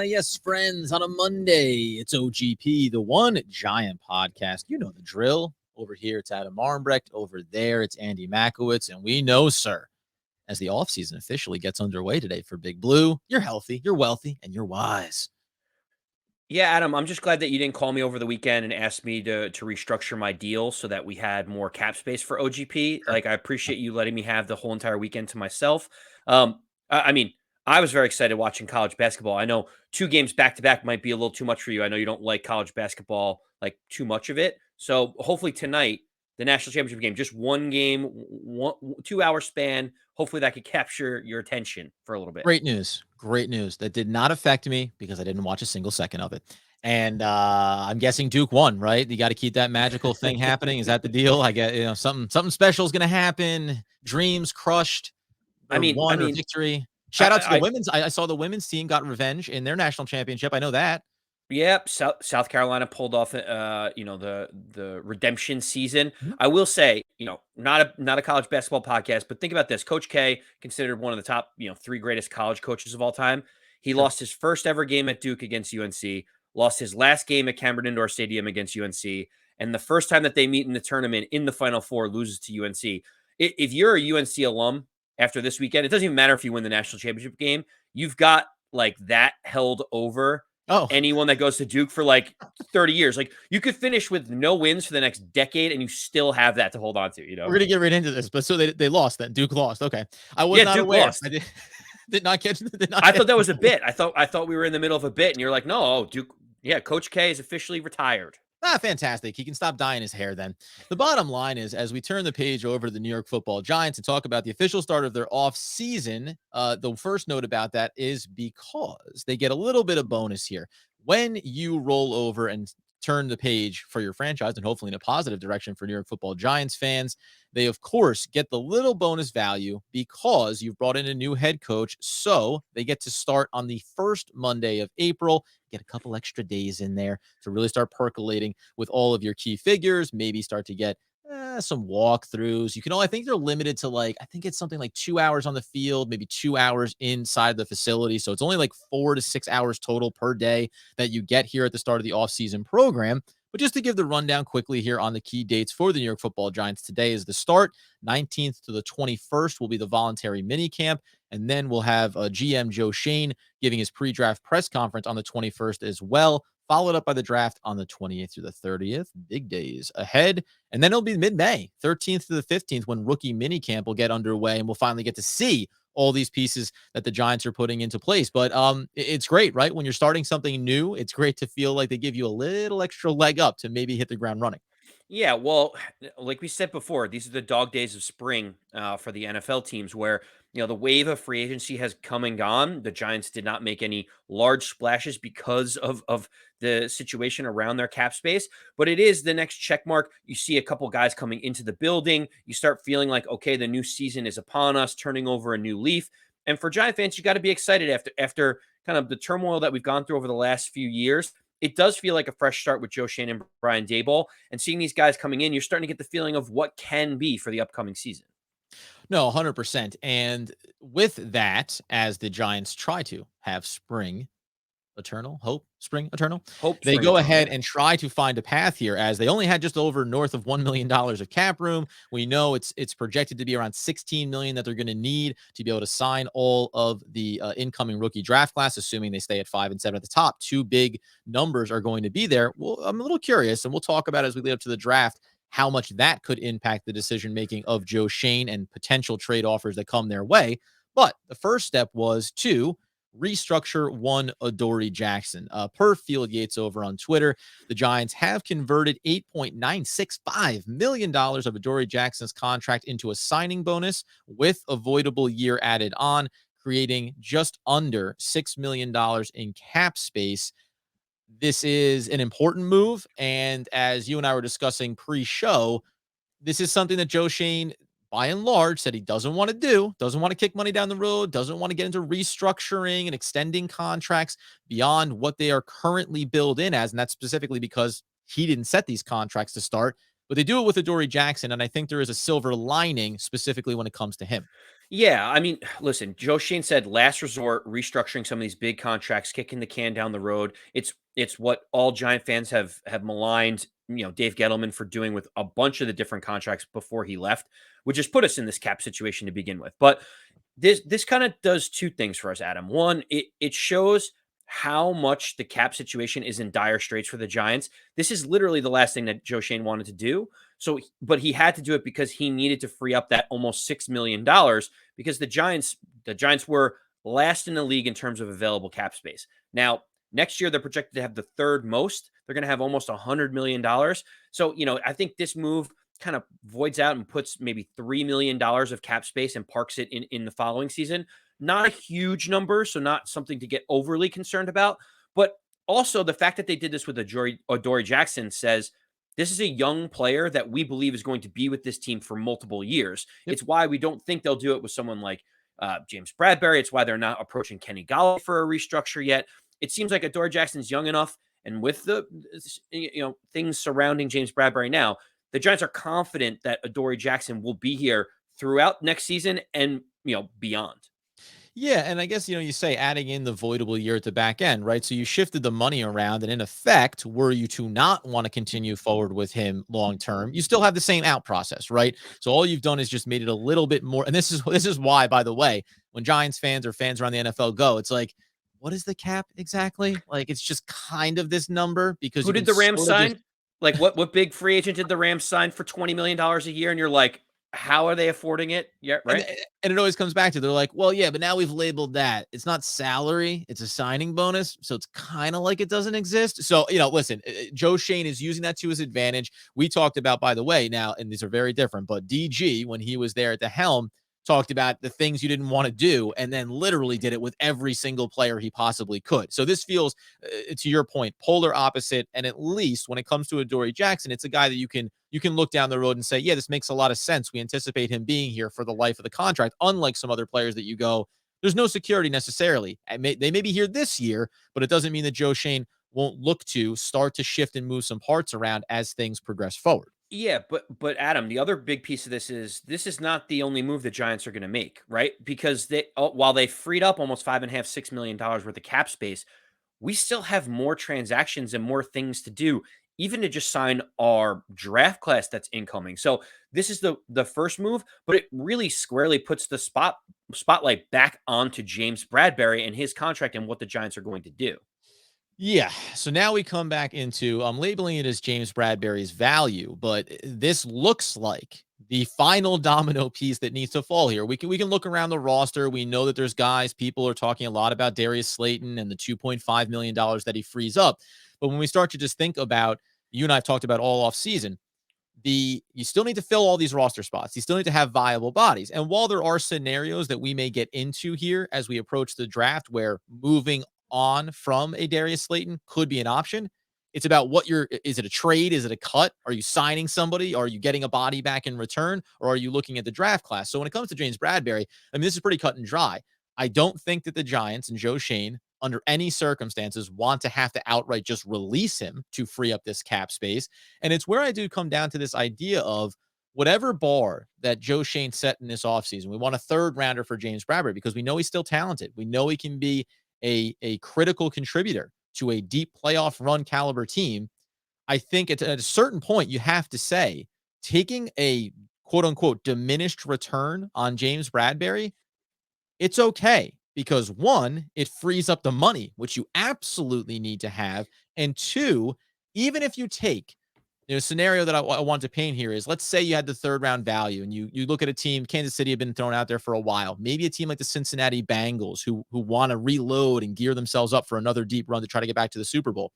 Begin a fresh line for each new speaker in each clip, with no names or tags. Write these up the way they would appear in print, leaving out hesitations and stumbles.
Yes, friends, on a Monday, it's OGP, the One Giant Podcast. You know the drill. Over here, it's Adam Armbrecht. Over there, it's Andy Makowitz. And we know, sir, as the offseason officially gets underway today for Big Blue, you're healthy, you're wealthy, and you're wise.
Yeah, Adam, I'm just glad that you didn't call me over the weekend and ask me to restructure my deal so that we had more cap space for OGP. Like, I appreciate you letting me have the whole entire weekend to myself. I mean, I was very excited watching college basketball. I know 2 games back to back might be a little too much for you. I know you don't like college basketball, like too much of it. So hopefully tonight, the national championship game, just one game, 2 hour span. Hopefully that could capture your attention for a little bit.
Great news. Great news. That did not affect me because I didn't watch a single second of it. And I'm guessing Duke won, right? You got to keep that magical thing happening. Is that the deal? I get, something special is going to happen. Dreams crushed
I
or
mean, I
won or
mean,
victory. Shout out to the
I
women's. I saw the women's team got revenge in their national championship. I know that.
Yep, South Carolina pulled off, the redemption season.
Mhm.
I will say, not a college basketball podcast, but think about this: Coach K, considered one of the top, 3 greatest college coaches of all time. He
Sure.
lost his first ever game at Duke against UNC, lost his last game at Cameron Indoor Stadium against UNC, and the first time that they meet in the tournament in the Final Four, loses to UNC. If you're a UNC alum after this weekend, it doesn't even matter if you win the national championship game. You've got like that held over
Oh,
anyone that goes to Duke for like 30 years. Like, you could finish with no wins for the next decade and you still have that to hold on to,
we're gonna get right into this, but so they lost then. Duke lost. Okay, I was
Yeah,
not
Duke
aware.
lost.
I did not catch. Did not
I
catch
thought that was a bit. I thought we were in the middle of a bit and you're like, no, Duke. Yeah, Coach K is officially retired.
Fantastic. He can stop dyeing his hair then. The bottom line is, as we turn the page over to the New York Football Giants and talk about the official start of their off season, the first note about that is because they get a little bit of bonus here. When you roll over and turn the page for your franchise, and hopefully in a positive direction for New York Football Giants fans, they, of course, get the little bonus value because you've brought in a new head coach. So they get to start on the first Monday of April, get a couple extra days in there to really start percolating with all of your key figures, maybe start to get some walkthroughs. You can I think they're limited to I think it's something like 2 hours on the field, maybe 2 hours inside the facility. So it's only like 4 to 6 hours total per day that you get here at the start of the offseason program. But just to give the rundown quickly here on the key dates for the New York Football Giants, today is the start. 19th to the 21st will be the voluntary mini camp. And then we'll have GM Joe Schoen giving his pre-draft press conference on the 21st as well, followed up by the draft on the 28th through the 30th. Big days ahead. And then it'll be mid-May, 13th to the 15th, when rookie mini camp will get underway, and we'll finally get to see all these pieces that the Giants are putting into place. But it's great, right? When you're starting something new, it's great to feel like they give you a little extra leg up to maybe hit the ground running.
Yeah, well, like we said before, these are the dog days of spring for the NFL teams where, the wave of free agency has come and gone. The Giants did not make any large splashes because of the situation around their cap space, but it is the next check mark. You see a couple guys coming into the building. You start feeling like, okay, the new season is upon us, turning over a new leaf. And for Giant fans, you got to be excited after kind of the turmoil that we've gone through over the last few years. It does feel like a fresh start with Joe Schoen and Brian Daboll. And seeing these guys coming in, you're starting to get the feeling of what can be for the upcoming season.
No, 100%. And with that, as the Giants try to have spring spring eternal,
Hope
they
spring
go
eternal,
ahead
yeah.
and try to find a path here, as they only had just over north of $1 million of cap room. We know it's projected to be around $16 million that they're going to need to be able to sign all of the incoming rookie draft class, assuming they stay at 5 and 7 at the top. Two big numbers are going to be there. Well, I'm a little curious, and we'll talk about as we lead up to the draft how much that could impact the decision making of Joe Schoen and potential trade offers that come their way. But the first step was to restructure one Adoree Jackson. Per Field Yates over on Twitter, the Giants have converted $8.965 million of Adoree Jackson's contract into a signing bonus with avoidable year added on, creating just under $6 million in cap space. This is an important move. And as you and I were discussing pre-show, this is something that Joe Schoen, by and large, said he doesn't want to do, doesn't want to kick money down the road, doesn't want to get into restructuring and extending contracts beyond what they are currently billed in as. And that's specifically because he didn't set these contracts to start. but they do it with Adoree Jackson, and I think there is a silver lining specifically when it comes to him.
Yeah, I mean, listen, Joe Schoen said last resort, restructuring some of these big contracts, kicking the can down the road. It's what all Giant fans have maligned, Dave Gettleman for doing with a bunch of the different contracts before he left, which has put us in this cap situation to begin with. But this kind of does two things for us, Adam. One, it shows how much the cap situation is in dire straits for the Giants. This is literally the last thing that Joe Schoen wanted to do. So, but he had to do it because he needed to free up that almost $6 million because the Giants were last in the league in terms of available cap space. Now, next year they're projected to have the third most. They're going to have almost $100 million. So, I think this move kind of voids out and puts maybe $3 million of cap space and parks it in the following season. Not a huge number, so not something to get overly concerned about. But also the fact that they did this with Adoree Jackson says this is a young player that we believe is going to be with this team for multiple years.
Yep.
It's why we don't think they'll do it with someone like James Bradberry. It's why they're not approaching Kenny Galladay for a restructure yet. It seems like Adoree Jackson's young enough, and with the things surrounding James Bradberry now, the Giants are confident that Adoree Jackson will be here throughout next season and beyond.
Yeah, and I guess you say adding in the voidable year at the back end, right? So you shifted the money around, and in effect, were you to not want to continue forward with him long term, you still have the same out process, right? So all you've done is just made it a little bit more. And this is why, by the way, when Giants fans or fans around the NFL go, it's like, what is the cap exactly? Like it's just kind of this number because
Who
you
did
can
the Rams
sort of just
sign? Like what big free agent did the Rams sign for $20 million a year? And you're like, how are they affording it? Yeah,
and
right.
and it always comes back to they're like, well, yeah, but now we've labeled that it's not salary, it's a signing bonus, so it's kind of like it doesn't exist. So listen, Joe Schoen is using that to his advantage. We talked about, by the way, now, and these are very different, but DG when he was there at the helm talked about the things you didn't want to do, and then literally did it with every single player he possibly could. So this feels, to your point, polar opposite. And at least when it comes to Adoree Jackson, it's a guy that you can look down the road and say, yeah, this makes a lot of sense. We anticipate him being here for the life of the contract, unlike some other players that you go, there's no security necessarily. They may be here this year, but it doesn't mean that Joe Schoen won't look to start to shift and move some parts around as things progress forward.
Yeah, but Adam, the other big piece of this is not the only move the Giants are going to make, right? Because while they freed up almost $5.5–6 million worth of cap space, we still have more transactions and more things to do, even to just sign our draft class that's incoming. So this is the first move, but it really squarely puts the spotlight back onto James Bradberry and his contract and what the Giants are going to do.
Yeah. So now we come back into I'm labeling it as James Bradberry's value, but this looks like the final domino piece that needs to fall here. We can look around the roster. We know that there's guys, people are talking a lot about Darius Slayton and the $2.5 million that he frees up. But when we start to just think about, you and I have talked about all off season, you still need to fill all these roster spots. You still need to have viable bodies. And while there are scenarios that we may get into here as we approach the draft where moving on from a Darius Slayton could be an option, it's about is it a trade? Is it a cut? Are you signing somebody? Are you getting a body back in return? Or are you looking at the draft class? So when it comes to James Bradberry, I mean, this is pretty cut and dry. I don't think that the Giants and Joe Schoen, under any circumstances, want to have to outright just release him to free up this cap space. And it's where I do come down to this idea of whatever bar that Joe Schoen set in this offseason. We want a third rounder for James Bradberry because we know he's still talented. We know he can be a critical contributor to a deep playoff run caliber team. I think at a certain point, you have to say taking a quote unquote diminished return on James Bradberry, it's okay because one, it frees up the money, which you absolutely need to have. And two, even if you take scenario that I want to paint here is, let's say you had the third round value and you look at a team, Kansas City had been thrown out there for a while, maybe a team like the Cincinnati Bengals who want to reload and gear themselves up for another deep run to try to get back to the Super Bowl.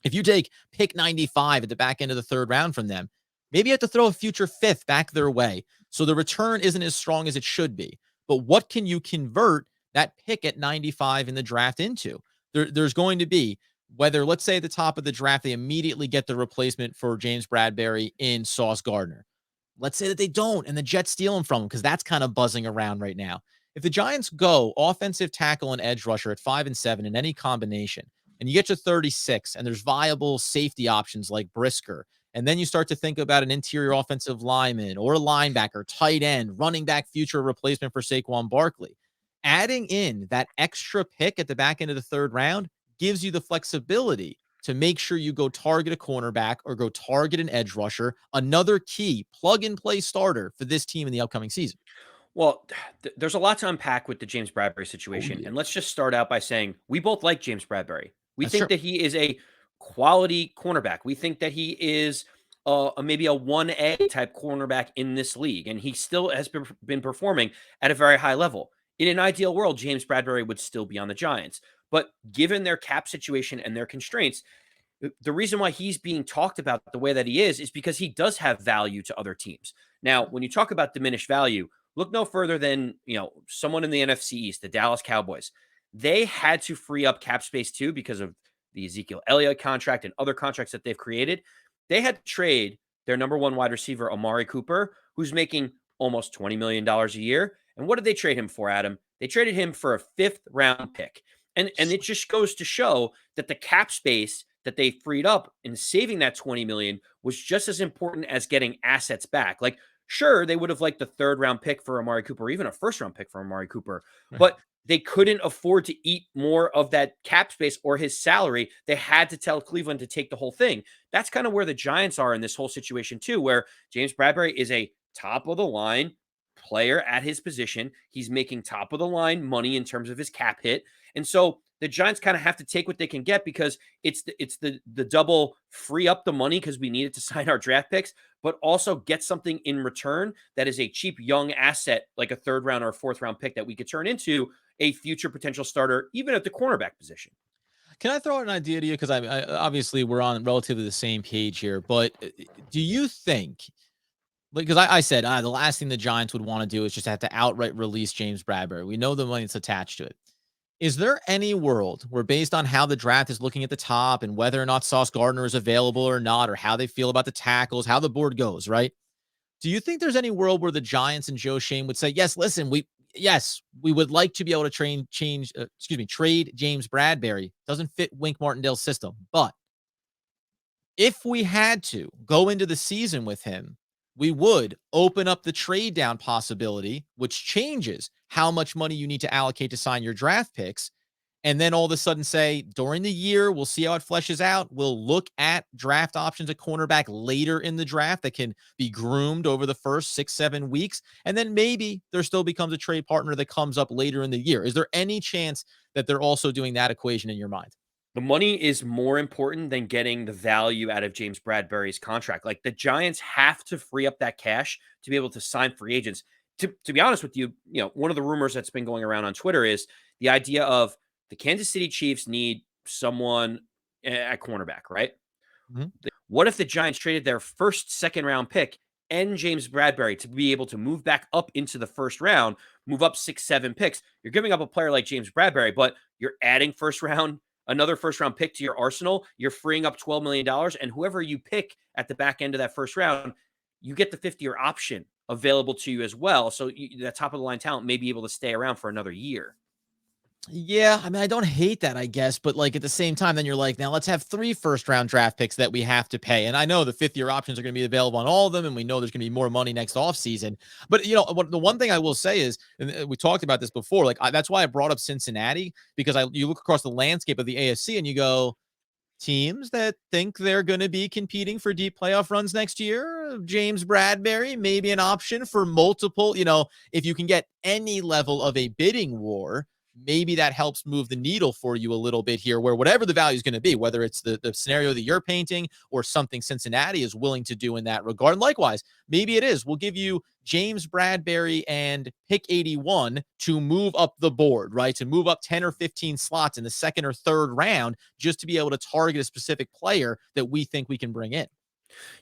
If you take pick 95 at the back end of the third round from them, maybe you have to throw a future fifth back their way. So the return isn't as strong as it should be. But what can you convert that pick at 95 in the draft into? There's going to be, whether, let's say at the top of the draft, they immediately get the replacement for James Bradberry in Sauce Gardner. Let's say that they don't and the Jets steal him from him, because that's kind of buzzing around right now. If the Giants go offensive tackle and edge rusher at 5 and 7 in any combination, and you get to 36 and there's viable safety options like Brisker And then you start to think about an interior offensive lineman or a linebacker, tight end, running back, future replacement for Saquon Barkley. Adding in that extra pick at the back end of the third round gives you the flexibility to make sure you go target a cornerback or go target an edge rusher, another key plug and play starter for this team in the upcoming season.
Well, there's a lot to unpack with the James Bradberry
Oh,
situation.
yeah.
And let's just start out by saying we both like James Bradberry. We
That's
think
true.
that he is a quality cornerback. We think that he is maybe a 1A type cornerback in this league. And he still has been performing at a very high level. In an ideal world, James Bradberry would still be on the Giants. But given their cap situation and their constraints, the reason why he's being talked about the way that he is because he does have value to other teams. Now, when you talk about diminished value, look no further than, someone in the NFC East, the Dallas Cowboys. They had to free up cap space too because of the Ezekiel Elliott contract and other contracts that they've created. They had to trade their number one wide receiver, Amari Cooper, who's making almost $20 million a year. And what did they trade him for, Adam? They traded him for a fifth round pick. And it just goes to show that the cap space that they freed up in saving that 20 million was just as important as getting assets back. Like, sure, they would have liked the third round pick for Amari Cooper, or even a first round pick for Amari Cooper,
Right.
but they couldn't afford to eat more of that cap space or his salary. They had to tell Cleveland to take the whole thing. That's kind of where the Giants are in this whole situation, too, where James Bradberry is a top of the line player at his position. He's making top of the line money in terms of his cap hit. And so the Giants kind of have to take what they can get because it's the double free up the money because we need it to sign our draft picks, but also get something in return that is a cheap young asset like a third round or a fourth round pick that we could turn into a future potential starter, even at the cornerback position.
Can I throw out an idea to you? Because obviously we're on relatively the same page here, but do you think? Because I said the last thing the Giants would want to do is just have to outright release James Bradberry. We know the money that's attached to it. Is there any world where, based on how the draft is looking at the top and whether or not Sauce Gardner is available or not, or how they feel about the tackles, how the board goes, right? Do you think there's any world where the Giants and Joe Schoen would say, yes, listen, we would like to be able to trade James Bradberry. Doesn't fit Wink Martindale's system. But if we had to go into the season with him, we would open up the trade down possibility, which changes how much money you need to allocate to sign your draft picks. And then all of a sudden say, during the year, we'll see how it fleshes out. We'll look at draft options at cornerback later in the draft that can be groomed over the first 6-7 weeks. And then maybe there still becomes a trade partner that comes up later in the year. Is there any chance that they're also doing that equation in your mind?
The money is more important than getting the value out of James Bradberry's contract. Like the Giants have to free up that cash to be able to sign free agents. To be honest with you, one of the rumors that's been going around on Twitter is the idea of the Kansas City Chiefs need someone at cornerback, right?
Mhm.
What if the Giants traded their first, second round pick and James Bradberry to be able to move back up into the first round, move up 6, 7 picks? You're giving up a player like James Bradberry, but you're adding another first round pick to your arsenal. You're freeing up $12 million. And whoever you pick at the back end of that first round, you get the 50-year option available to you as well. So that top of the line talent may be able to stay around for another year.
Yeah, I mean, I don't hate that, I guess, but like at the same time, then you're like, now let's have 3 first-round draft picks that we have to pay. And I know the fifth-year options are going to be available on all of them, and we know there's going to be more money next offseason. But the one thing I will say is, and we talked about this before, like that's why I brought up Cincinnati, because you look across the landscape of the AFC and you go, teams that think they're going to be competing for deep playoff runs next year, James Bradberry, maybe an option for multiple, if you can get any level of a bidding war, maybe that helps move the needle for you a little bit here, where whatever the value is going to be, whether it's the scenario that you're painting or something Cincinnati is willing to do in that regard. And likewise, maybe it is. We'll give you James Bradberry and pick 81 to move up the board, right? To move up 10 or 15 slots in the second or third round, just to be able to target a specific player that we think we can bring in.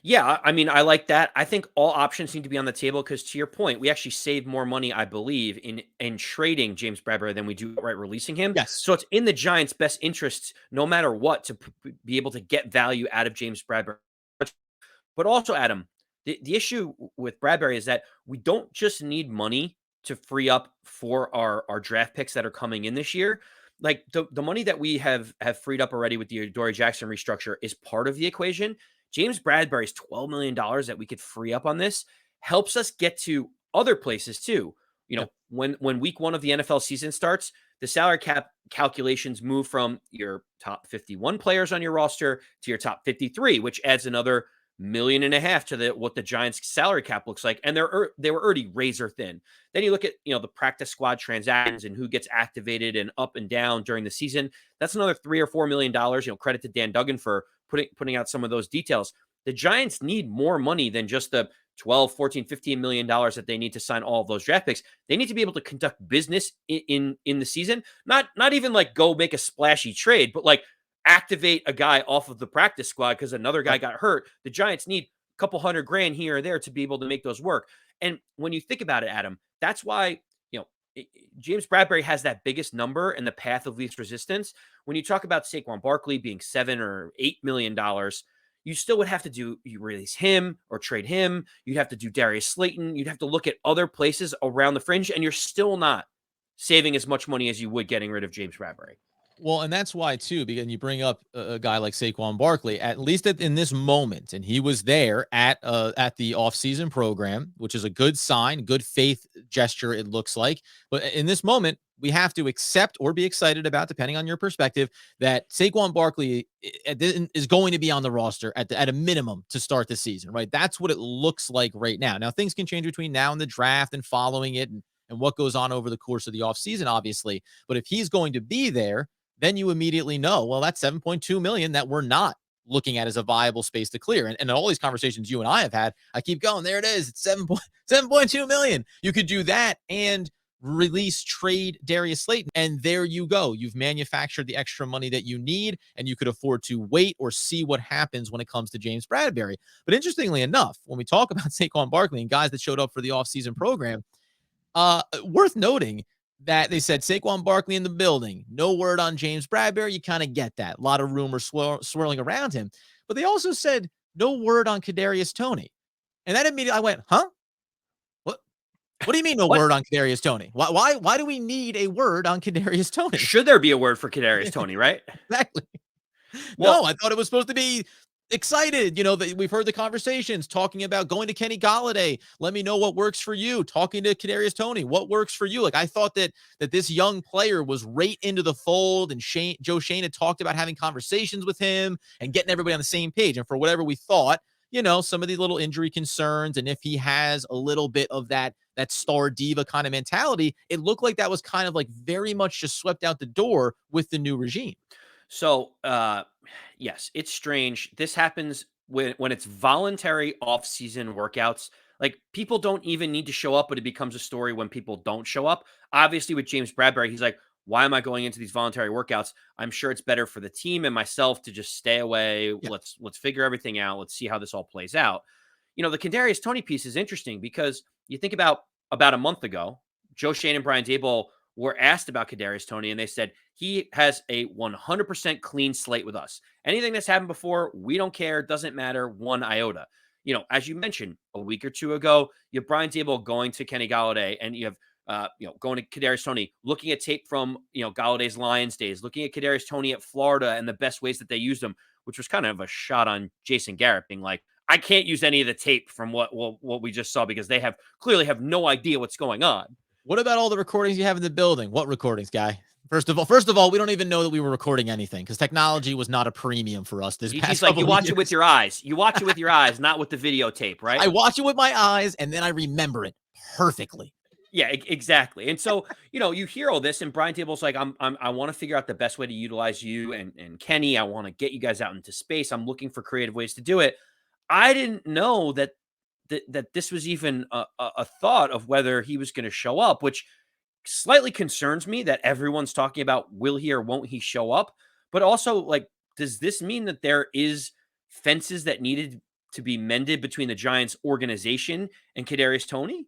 Yeah, I mean, I like that. I think all options need to be on the table because, to your point, we actually save more money, I believe, in trading James Bradbury than we do outright releasing him.
Yes.
So it's in the Giants' best interests, no matter what, to be able to get value out of James Bradbury. But also, Adam, the issue with Bradbury is that we don't just need money to free up for our draft picks that are coming in this year. Like the money that we have freed up already with the Adoree Jackson restructure is part of the equation. James Bradberry's $12 million that we could free up on this helps us get to other places too.
Yep.
When week 1 of the NFL season starts, the salary cap calculations move from your top 51 players on your roster to your top 53, which adds another million and a half to what the Giants salary cap looks like. And they were already razor thin. Then you look at, the practice squad transactions and who gets activated and up and down during the season. That's another $3 or $4 million. Credit to Dan Duggan for putting out some of those details. The Giants need more money than just the 12, 14, $15 million that they need to sign all of those draft picks. They need to be able to conduct business in the season. Not even like go make a splashy trade, but like activate a guy off of the practice squad because another guy got hurt. The Giants need a couple $100,000 here or there to be able to make those work. And when you think about it, Adam, that's why, James Bradberry has that biggest number in the path of least resistance. When you talk about Saquon Barkley being $7 or $8 million, you still would have to you release him or trade him. You'd have to do Darius Slayton. You'd have to look at other places around the fringe, and you're still not saving as much money as you would getting rid of James Bradberry.
Well, and that's why, too, because you bring up a guy like Saquon Barkley, at least in this moment, and he was there at the offseason program, which is a good sign, good faith gesture, it looks like. But in this moment, we have to accept or be excited about, depending on your perspective, that Saquon Barkley is going to be on the roster at a minimum to start the season, right? That's what it looks like right now. Now, things can change between now and the draft and following it and what goes on over the course of the offseason, obviously. But if he's going to be there, then you immediately know, well, that's $7.2 million that we're not looking at as a viable space to clear. And all these conversations you and I have had, I keep going, there it is. It's $7.2 million. You could do that and release trade Darius Slayton. And there you go. You've manufactured the extra money that you need, and you could afford to wait or see what happens when it comes to James Bradberry. But interestingly enough, when we talk about Saquon Barkley and guys that showed up for the offseason program, worth noting that they said Saquon Barkley in the building. No word on James Bradberry. You kind of get that. A lot of rumors swirling around him. But they also said no word on Kadarius Toney. And that immediately I went, huh? What do you mean no word on Kadarius Toney? Why do we need a word on Kadarius Toney?
Should there be a word for Kadarius Toney, right?
Exactly. Well, no, I thought it was supposed to be excited. That we've heard the conversations talking about going to Kenny Golladay. Let me know what works for you. Talking to Kadarius Toney, what works for you? Like, I thought that this young player was right into the fold, and Joe Schoen had talked about having conversations with him and getting everybody on the same page. And for whatever we thought, some of these little injury concerns, and if he has a little bit of that star diva kind of mentality, it looked like that was kind of like very much just swept out the door with the new regime.
So, yes, it's strange. This happens when it's voluntary off-season workouts. Like, people don't even need to show up, but it becomes a story when people don't show up. Obviously, with James Bradberry, he's like, why am I going into these voluntary workouts? I'm sure it's better for the team and myself to just stay away. Yeah. Let's figure everything out. Let's see how this all plays out. The Kadarius Toney piece is interesting because you think about a month ago, Joe Schoen and Brian Daboll were asked about Kadarius Toney, and they said he has a 100% clean slate with us. Anything that's happened before, we don't care. Doesn't matter one iota. As you mentioned a week or two ago, you have Brian Daboll going to Kenny Golladay, and you have going to Kadarius Toney, looking at tape from Galladay's Lions days, looking at Kadarius Toney at Florida and the best ways that they used him, which was kind of a shot on Jason Garrett, being like, I can't use any of the tape from what we just saw because they clearly have no idea what's going on.
What about all the recordings you have in the building? What recordings, guy? First of all, we don't even know that we were recording anything because technology was not a premium for us this past couple
you
of
watch
years.
It with your eyes. You watch it with your eyes, not with the videotape, right?
I watch it with my eyes, and then I remember it perfectly.
Yeah, exactly. And so, you hear all this, and Brian Daboll's like, I want to figure out the best way to utilize you and Kenny. I want to get you guys out into space. I'm looking for creative ways to do it. I didn't know that this was even a thought of whether he was going to show up, which slightly concerns me that everyone's talking about will he or won't he show up. But also, like, does this mean that there is fences that needed to be mended between the Giants organization and Kadarius Toney?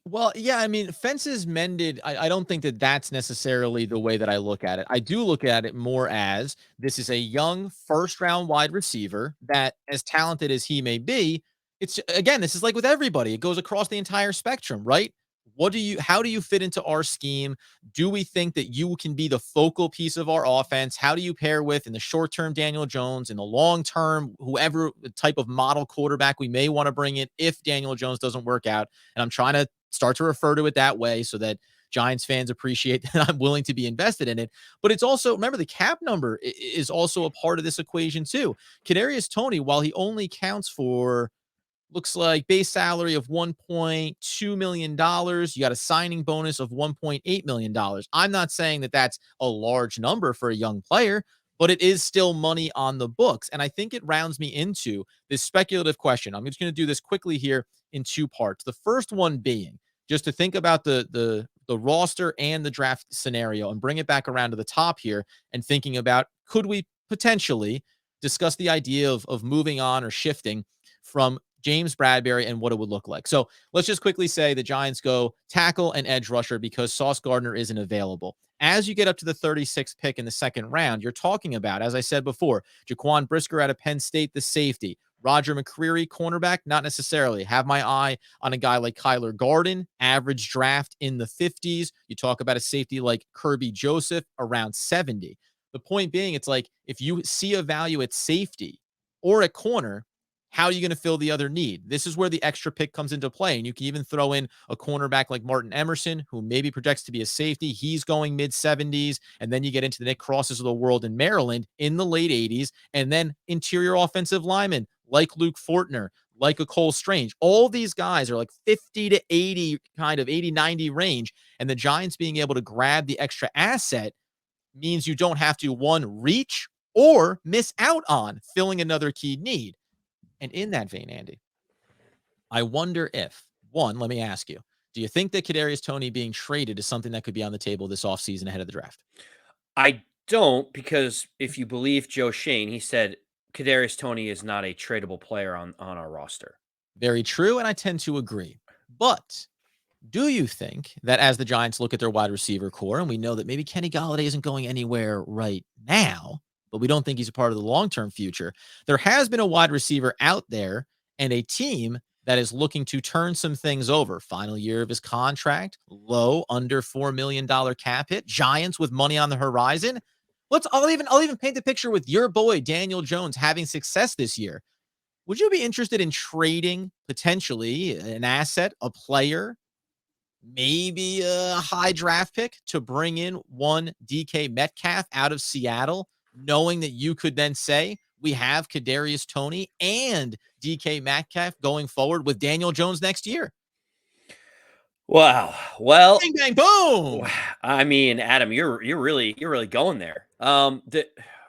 Well, yeah, I mean, fences mended. I don't think that that's necessarily the way that I look at it. I do look at it more as this is a young first-round wide receiver that, as talented as he may be, it's again, this is like with everybody. It goes across the entire spectrum, right? How do you fit into our scheme? Do we think that you can be the focal piece of our offense? How do you pair with, in the short term, Daniel Jones, in the long term, whoever type of model quarterback we may want to bring in if Daniel Jones doesn't work out? And I'm trying to start to refer to it that way so that Giants fans appreciate that I'm willing to be invested in it. But it's also, remember, the cap number is also a part of this equation too. Kadarius Toney, while he only counts for, looks like, base salary of $1.2 million. You got a signing bonus of $1.8 million. I'm not saying that that's a large number for a young player, but it is still money on the books. And I think it rounds me into this speculative question. I'm just going to do this quickly here in two parts. The first one being just to think about the roster and the draft scenario and bring it back around to the top here and thinking about, could we potentially discuss the idea of moving on or shifting from James Bradberry and what it would look like. So let's just quickly say the Giants go tackle and edge rusher because Sauce Gardner isn't available. As you get up to the 36th pick in the second round, you're talking about, as I said before, Jaquan Brisker out of Penn State, the safety. Roger McCreary, cornerback, not necessarily. Have my eye on a guy like Kyler Garden, average draft in the 50s. You talk about a safety like Kirby Joseph, around 70. The point being, it's like, if you see a value at safety or at corner, how are you going to fill the other need? This is where the extra pick comes into play. And you can even throw in a cornerback like Martin Emerson, who maybe projects to be a safety. He's going mid 70s. And then you get into the Nick Crosses of the world in Maryland in the late 80s. And then interior offensive linemen like Luke Fortner, like a Cole Strange. All these guys are like 50 to 80, kind of 80, 90 range. And the Giants being able to grab the extra asset means you don't have to, one, reach or miss out on filling another key need. And in that vein, Andy, I wonder if, one, let me ask you, do you think that Kadarius Toney being traded is something that could be on the table this offseason ahead of the draft?
I don't, because if you believe Joe Schoen, he said Kadarius Toney is not a tradable player on our roster.
Very true, and I tend to agree. But do you think that as the Giants look at their wide receiver core, and we know that maybe Kenny Golladay isn't going anywhere right now, but we don't think he's a part of the long-term future, there has been a wide receiver out there and a team that is looking to turn some things over. Final year of his contract, low, under $4 million cap hit, Giants with money on the horizon. I'll even paint the picture with your boy Daniel Jones having success this year. Would you be interested in trading potentially an asset, a player, maybe a high draft pick to bring in one DK Metcalf out of Seattle, knowing that you could then say, we have Kadarius Toney and DK Metcalf going forward with Daniel Jones next year?
Wow. Well,
Bang, bang, boom.
I mean, Adam, you're really going there. All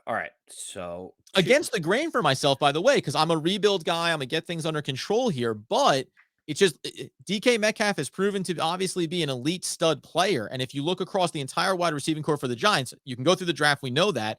right. So
Against the grain for myself, by the way, because I'm a rebuild guy. I'm going to get things under control here, but it's just DK Metcalf has proven to obviously be an elite stud player. And if you look across the entire wide receiving core for the Giants, you can go through the draft. We know that.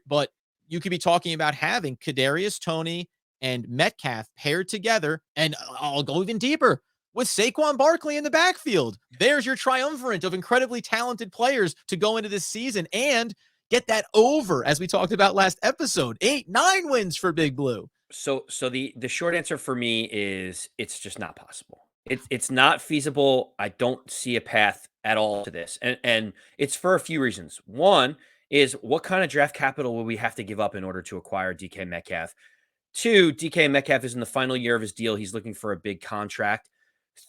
But you could be talking about having Kadarius Toney and Metcalf paired together. And I'll go even deeper with Saquon Barkley in the backfield. There's your triumvirate of incredibly talented players to go into this season and get that over, as we talked about last episode. 8-9 wins for Big Blue.
So the short answer for me is it's just not possible. It's not feasible. I don't see a path at all to this. And it's for a few reasons. One is, what kind of draft capital will we have to give up in order to acquire DK Metcalf? Two, DK Metcalf is in the final year of his deal. He's looking for a big contract.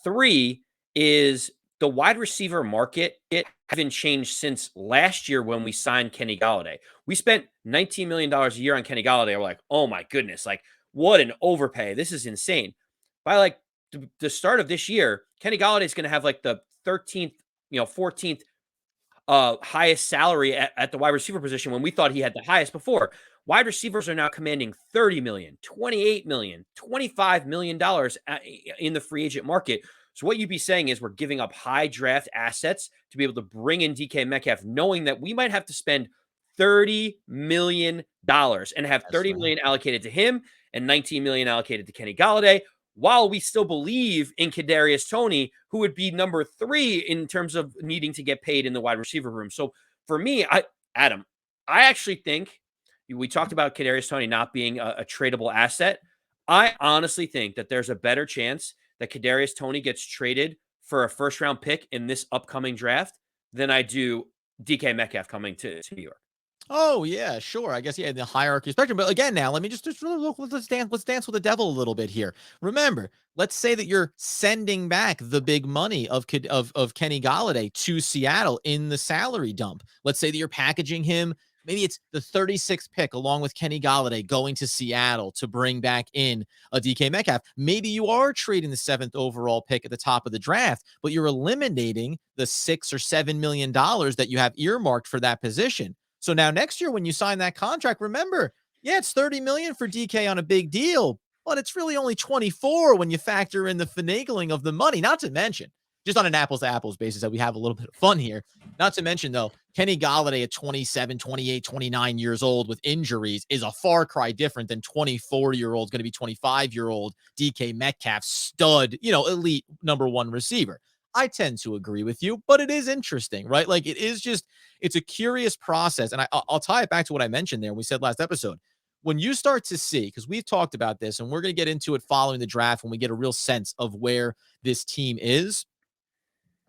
Three is the wide receiver market. It hasn't changed since last year when we signed Kenny Golladay. We spent $19 million a year on Kenny Golladay. We're like, oh my goodness, like, what an overpay. This is insane. By like the start of this year, Kenny Golladay is going to have like the 13th, 14th highest salary at the wide receiver position, when we thought he had the highest before. Wide receivers are now commanding $30 million, $28 million, $25 million in the free agent market. So what you'd be saying is we're giving up high draft assets to be able to bring in DK Metcalf, knowing that we might have to spend $30 million and have $30 million allocated to him and $19 million allocated to Kenny Golladay, while we still believe in Kadarius Toney, who would be number 3 in terms of needing to get paid in the wide receiver room. So for me, Adam, I actually think, we talked about Kadarius Toney not being a tradable asset. I honestly think that there's a better chance that Kadarius Toney gets traded for a first round pick in this upcoming draft than I do DK Metcalf coming to New York.
Oh yeah, sure. I guess yeah, the hierarchy spectrum. But again, now let me just really look. Let's dance with the devil a little bit here. Remember, let's say that you're sending back the big money of Kenny Galladay to Seattle in the salary dump. Let's say that you're packaging him. Maybe it's the 36th pick along with Kenny Galladay going to Seattle to bring back in a DK Metcalf. Maybe you are trading the 7th overall pick at the top of the draft, but you're eliminating the $6 or $7 million that you have earmarked for that position. So now next year when you sign that contract, remember, yeah, it's 30 million for DK on a big deal, but it's really only 24 when you factor in the finagling of the money, not to mention just on an apples to apples basis that we have a little bit of fun here. Not to mention though, Kenny Galladay at 27, 28, 29 years old with injuries is a far cry different than 24-year-old going to be 25-year-old DK Metcalf stud, elite number 1 receiver. I tend to agree with you, but it is interesting, right? Like it's a curious process. And I'll tie it back to what I mentioned there. We said last episode, when you start to see, because we've talked about this and we're going to get into it following the draft when we get a real sense of where this team is.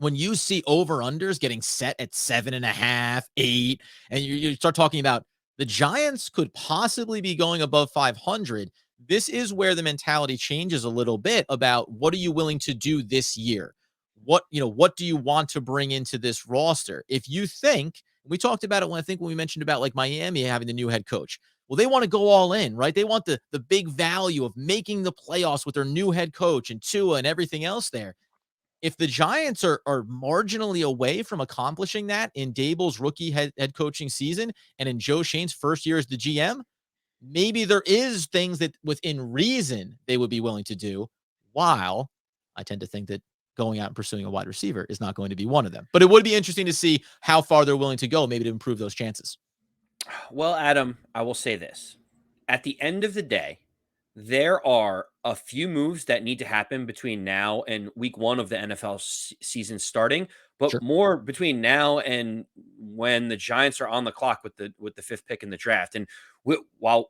When you see over-unders getting set at 7.5, 8, and you start talking about the Giants could possibly be going above 500, this is where the mentality changes a little bit about what are you willing to do this year? What do you want to bring into this roster? If you think, we talked about it when we mentioned about like Miami having the new head coach. Well, they want to go all in, right? They want the big value of making the playoffs with their new head coach and Tua and everything else there. If the Giants are marginally away from accomplishing that in Dable's rookie head coaching season and in Joe Schoen's first year as the GM, maybe there is things that within reason they would be willing to do, while I tend to think that going out and pursuing a wide receiver is not going to be one of them. But it would be interesting to see how far they're willing to go, maybe to improve those chances.
Well, Adam, I will say this. At the end of the day, there are a few moves that need to happen between now and week 1 of the NFL season starting, but
Sure.
more between now and when the Giants are on the clock with the 5th pick in the draft. And while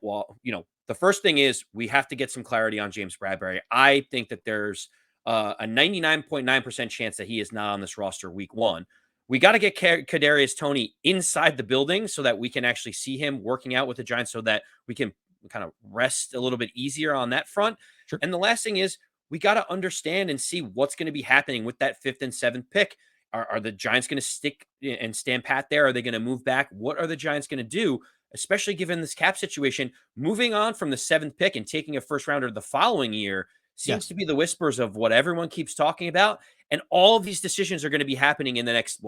the first thing is we have to get some clarity on James Bradberry. I think that there's a 99.9% chance that he is not on this roster week 1. We got to get Kadarius Toney inside the building so that we can actually see him working out with the Giants so that we can kind of rest a little bit easier on that front.
Sure.
And the last thing is we got to understand and see what's going to be happening with that 5th and 7th pick. Are the Giants going to stick and stand pat there? Are they going to move back? What are the Giants going to do, especially given this cap situation? Moving on from the 7th pick and taking a first rounder the following year seems
Yes.
to be the whispers of what everyone keeps talking about. And all of these decisions are going to be happening in the next,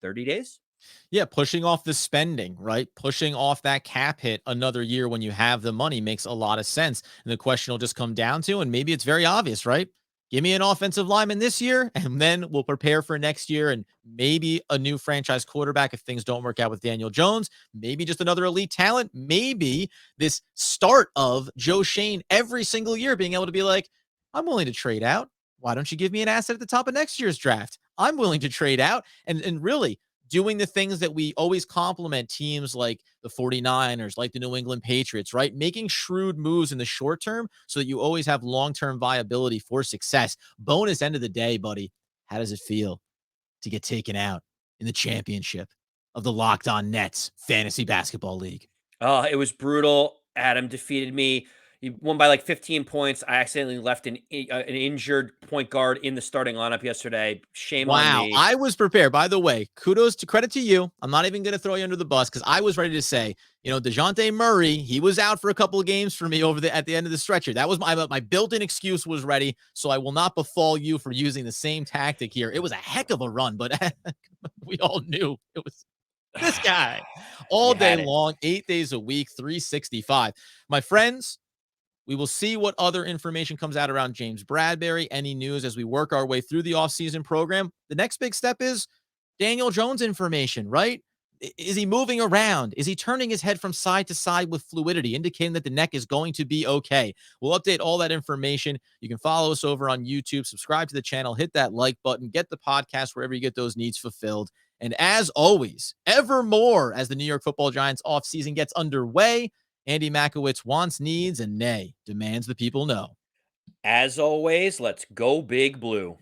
30 days?
Yeah, pushing off the spending, right? Pushing off that cap hit another year when you have the money makes a lot of sense. And the question will just come down to, and maybe it's very obvious, right? Give me an offensive lineman this year, and then we'll prepare for next year and maybe a new franchise quarterback if things don't work out with Daniel Jones. Maybe just another elite talent. Maybe this start of Joe Schoen every single year being able to be like, I'm willing to trade out. Why don't you give me an asset at the top of next year's draft? I'm willing to trade out. And really, doing the things that we always compliment teams like the 49ers, like the New England Patriots, right? Making shrewd moves in the short term so that you always have long-term viability for success. Bonus end of the day, buddy. How does it feel to get taken out in the championship of the Locked On Nets Fantasy Basketball League?
Oh, it was brutal. Adam defeated me. He won by like 15 points. I accidentally left an injured point guard in the starting lineup yesterday. Shame on
Wow.
me.
I was prepared. By the way, credit to you. I'm not even going to throw you under the bus because I was ready to say, DeJounte Murray, he was out for a couple of games for me at the end of the stretch here. That was my built-in excuse was ready. So I will not befall you for using the same tactic here. It was a heck of a run, but we all knew it was this guy all
You
day
had it.
long, 8 days a week, 365. My friends, we will see what other information comes out around James Bradberry, any news as we work our way through the offseason program. The next big step is Daniel Jones information, right? Is he moving around? Is he turning his head from side to side with fluidity, indicating that the neck is going to be okay? We'll update all that information. You can follow us over on YouTube, subscribe to the channel, hit that like button, get the podcast wherever you get those needs fulfilled. And as always, ever more as the New York Football Giants offseason gets underway, Andy Makowitz wants, needs, and nay, demands the people know.
As always, let's go big blue.